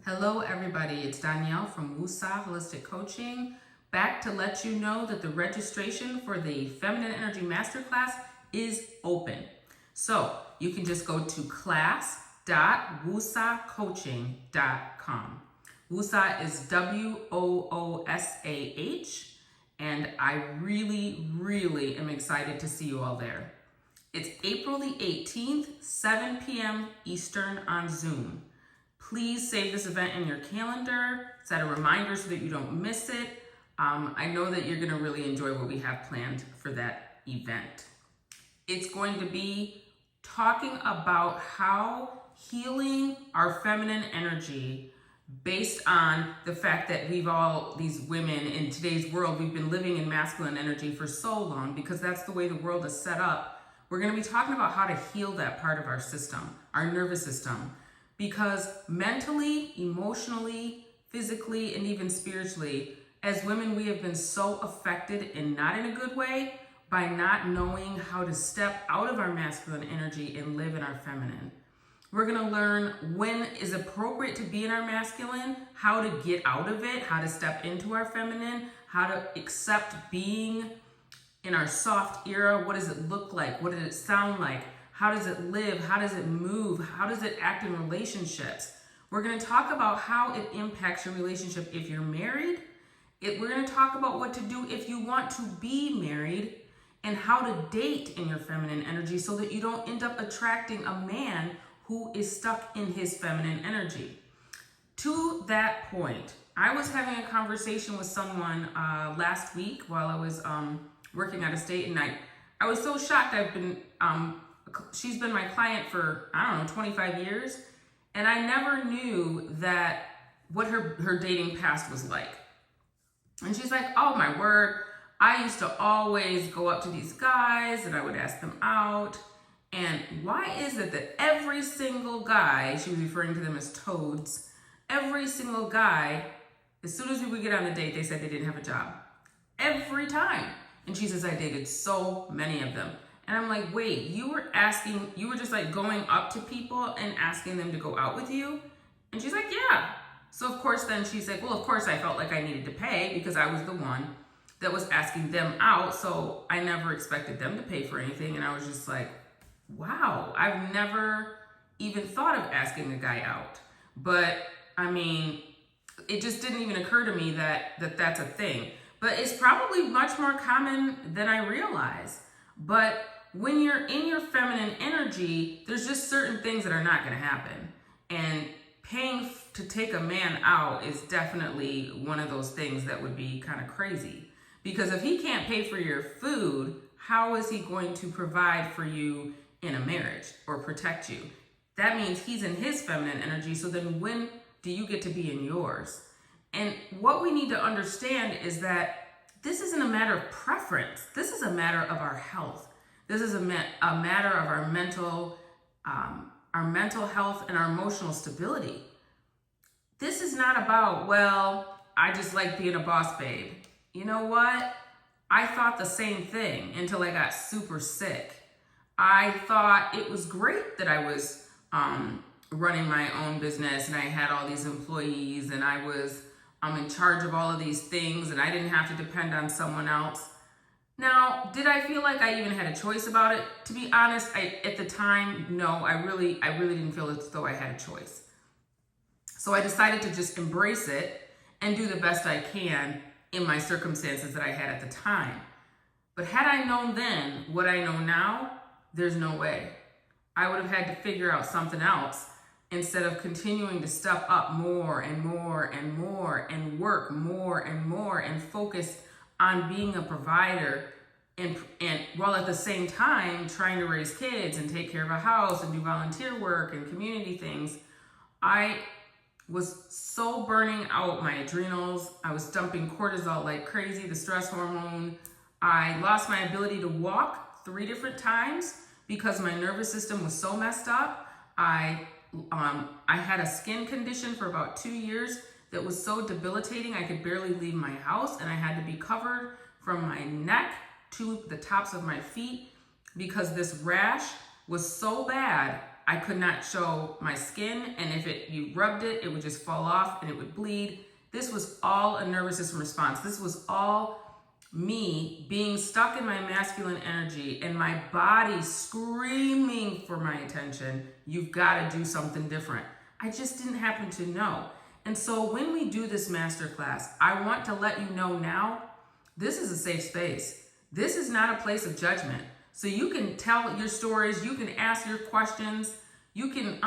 Hello everybody, it's Donaylle from Woosah Holistic Coaching, back to let you know that the registration for the Feminine Energy Masterclass is open. So you can just go to class.woosahcoaching.com. Woosah is Woosah, and I really am excited to see you all there. It's April the 18th, 7 p.m. Eastern on Zoom. Please save this event in your calendar, set a reminder so that you don't miss it. I know that you're gonna really enjoy what we have planned for that event. It's going to be talking about how healing our feminine energy based on the fact that these women in today's world, we've been living in masculine energy for so long because that's the way the world is set up. We're gonna be talking about how to heal that part of our system, our nervous system. Because mentally, emotionally, physically, and even spiritually, as women, we have been so affected, and not in a good way, by not knowing how to step out of our masculine energy and live in our feminine. We're gonna learn when is appropriate to be in our masculine, how to get out of it, how to step into our feminine, how to accept being in our soft era. What does it look like? What does it sound like? How does it live? How does it move? How does it act in relationships? We're going to talk about how it impacts your relationship if you're married. We're going to talk about what to do if you want to be married and how to date in your feminine energy so that you don't end up attracting a man who is stuck in his feminine energy. To that point, I was having a conversation with someone last week while I was working out of state, and I was so shocked. She's been my client for, 25 years. And I never knew that what her dating past was like. And she's like, oh my word, I used to always go up to these guys and I would ask them out. And why is it that every single guy, she was referring to them as toads, every single guy, as soon as we would get on the date, they said they didn't have a job. Every time. And she says, I dated so many of them. And I'm like, wait, you were just like going up to people and asking them to go out with you? And she's like, yeah. So of course then she's like, well, of course I felt like I needed to pay because I was the one that was asking them out. So I never expected them to pay for anything. And I was just like, wow, I've never even thought of asking a guy out. But I mean, it just didn't even occur to me that that's a thing. But it's probably much more common than I realize. But when you're in your feminine energy, there's just certain things that are not going to happen. And paying to take a man out is definitely one of those things that would be kind of crazy. Because if he can't pay for your food, how is he going to provide for you in a marriage or protect you? That means he's in his feminine energy. So then when do you get to be in yours? And what we need to understand is that this isn't a matter of preference. This is a matter of our health. This is a matter of our mental health and our emotional stability. This is not about, well, I just like being a boss babe. You know what? I thought the same thing until I got super sick. I thought it was great that I was running my own business and I had all these employees and I'm in charge of all of these things and I didn't have to depend on someone else. Now, did I feel like I even had a choice about it? To be honest, at the time, no, I really didn't feel as though I had a choice. So I decided to just embrace it and do the best I can in my circumstances that I had at the time. But had I known then what I know now, there's no way. I would have had to figure out something else instead of continuing to step up more and more and more and work more and more and focus on being a provider and while at the same time trying to raise kids and take care of a house and do volunteer work and community things. I was so burning out my adrenals. I was dumping cortisol like crazy, the stress hormone. I lost my ability to walk 3 different times because my nervous system was so messed up. I had a skin condition for about 2 years that was so debilitating I could barely leave my house, and I had to be covered from my neck to the tops of my feet because this rash was so bad I could not show my skin, and if you rubbed it, it would just fall off and it would bleed. This was all a nervous system response. This was all me being stuck in my masculine energy and my body screaming for my attention. You've got to do something different. I just didn't happen to know. And so when we do this masterclass, I want to let you know now, this is a safe space. This is not a place of judgment. So you can tell your stories, you can ask your questions, you can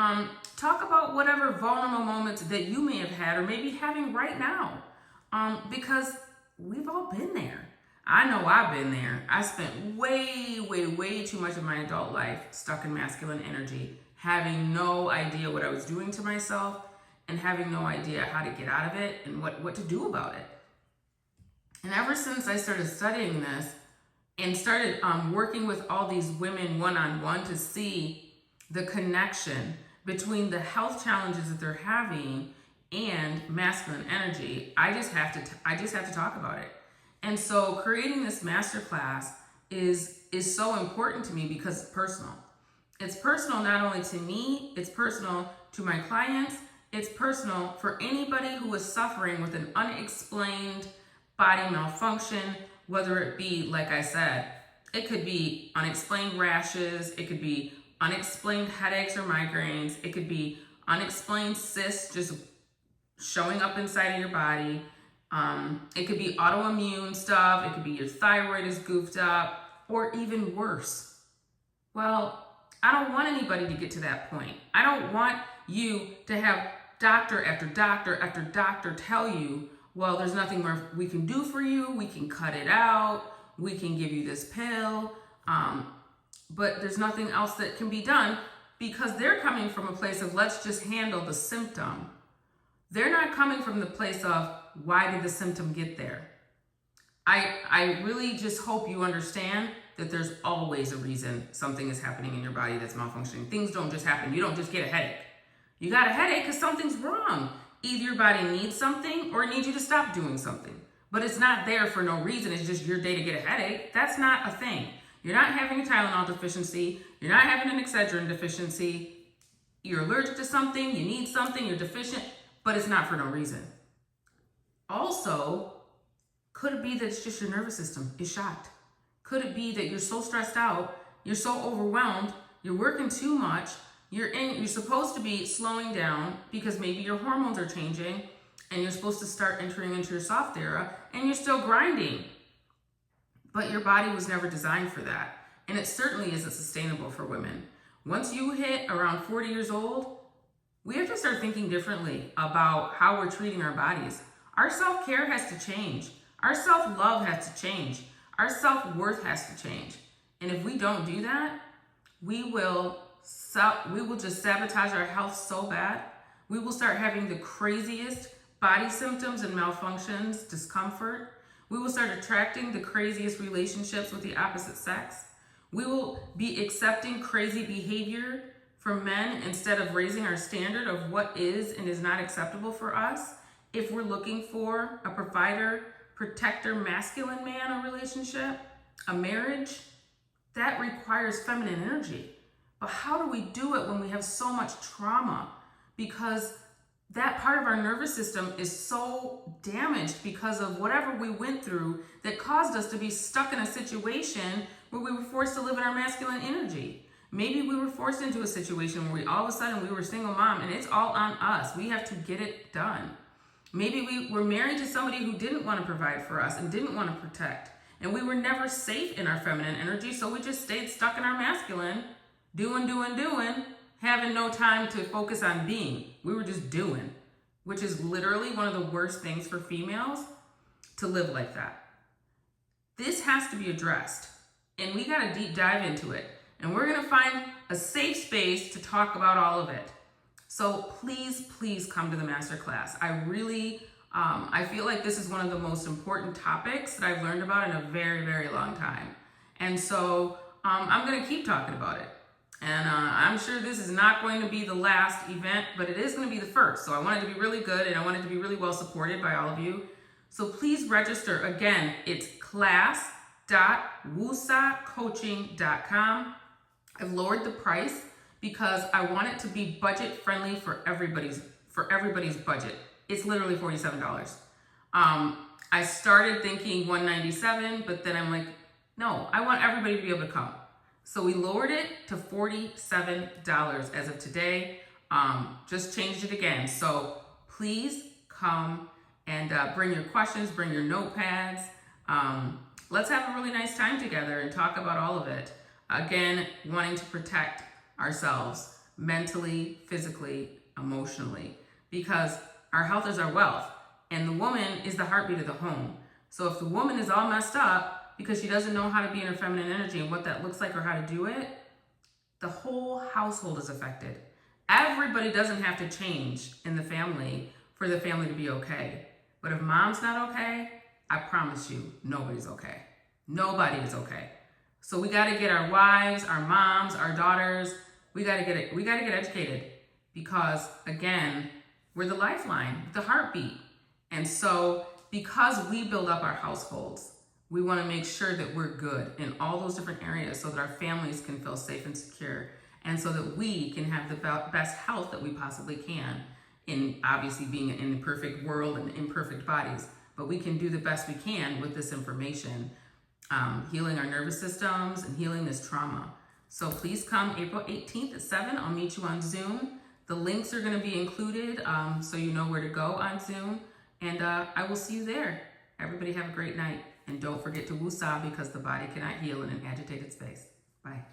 talk about whatever vulnerable moments that you may have had or maybe having right now, because we've all been there. I know I've been there. I spent way too much of my adult life stuck in masculine energy, having no idea what I was doing to myself and having no idea how to get out of it and what to do about it. And ever since I started studying this and started working with all these women one-on-one to see the connection between the health challenges that they're having and masculine energy, I just have to talk about it. And so creating this masterclass is so important to me because it's personal. It's personal not only to me, it's personal to my clients, it's personal for anybody who is suffering with an unexplained body malfunction, whether it be, like I said, it could be unexplained rashes, it could be unexplained headaches or migraines, it could be unexplained cysts just showing up inside of your body. It could be autoimmune stuff. It could be your thyroid is goofed up, or even worse. Well, I don't want anybody to get to that point. I don't want you to have doctor after doctor after doctor tell you, well, there's nothing more we can do for you. We can cut it out. We can give you this pill. But there's nothing else that can be done because they're coming from a place of let's just handle the symptom. They're not coming from the place of why did the symptom get there? I really just hope you understand that there's always a reason something is happening in your body that's malfunctioning. Things don't just happen. You don't just get a headache. You got a headache because something's wrong. Either your body needs something or it needs you to stop doing something. But it's not there for no reason. It's just your day to get a headache. That's not a thing. You're not having a Tylenol deficiency. You're not having an Excedrin deficiency. You're allergic to something. You need something. You're deficient. But it's not for no reason. Also, could it be that it's just your nervous system is shot? Could it be that you're so stressed out, you're so overwhelmed, you're working too much, you're supposed to be slowing down because maybe your hormones are changing and you're supposed to start entering into your soft era and you're still grinding. But your body was never designed for that. And it certainly isn't sustainable for women. Once you hit around 40 years old, we have to start thinking differently about how we're treating our bodies. Our self-care has to change. Our self-love has to change. Our self-worth has to change. And if we don't do that, we will just sabotage our health so bad. We will start having the craziest body symptoms and malfunctions, discomfort. We will start attracting the craziest relationships with the opposite sex. We will be accepting crazy behavior from men instead of raising our standard of what is and is not acceptable for us. If we're looking for a provider, protector, masculine man or relationship, a marriage, that requires feminine energy. But how do we do it when we have so much trauma? Because that part of our nervous system is so damaged because of whatever we went through that caused us to be stuck in a situation where we were forced to live in our masculine energy. Maybe we were forced into a situation where all of a sudden we were a single mom and it's all on us. We have to get it done. Maybe we were married to somebody who didn't want to provide for us and didn't want to protect. And we were never safe in our feminine energy, so we just stayed stuck in our masculine, doing, having no time to focus on being. We were just doing, which is literally one of the worst things for females, to live like that. This has to be addressed, and we got to deep dive into it. And we're going to find a safe space to talk about all of it. So please come to the masterclass. I feel like this is one of the most important topics that I've learned about in a very long time. And so I'm going to keep talking about it. And I'm sure this is not going to be the last event, but it is going to be the first. So I want it to be really good and I want it to be really well supported by all of you. So please register. Again, it's class.woosahcoaching.com. I've lowered the price because I want it to be budget friendly for everybody's budget. It's literally $47. I started thinking $197, but then I'm like, no, I want everybody to be able to come. So we lowered it to $47 as of today. Just changed it again. So please come and bring your questions, bring your notepads. Let's have a really nice time together and talk about all of it. Again, wanting to protect ourselves mentally, physically, emotionally, because our health is our wealth, and the woman is the heartbeat of the home. So if the woman is all messed up because she doesn't know how to be in her feminine energy and what that looks like or how to do it, the whole household is affected. Everybody doesn't have to change in the family for the family to be okay. But if mom's not okay, I promise you, nobody's okay. Nobody is okay. So we got to get our wives, our moms, our daughters, we got to get educated, because again, we're the lifeline, the heartbeat. And so because we build up our households, we want to make sure that we're good in all those different areas so that our families can feel safe and secure, and so that we can have the best health that we possibly can, in obviously being an imperfect world and imperfect bodies. But we can do the best we can with this information, healing our nervous systems and healing this trauma. So please come April 18th at 7. I'll meet you on Zoom. The links are going to be included, so you know where to go on Zoom. And I will see you there. Everybody have a great night. And don't forget to woosah, because the body cannot heal in an agitated space. Bye.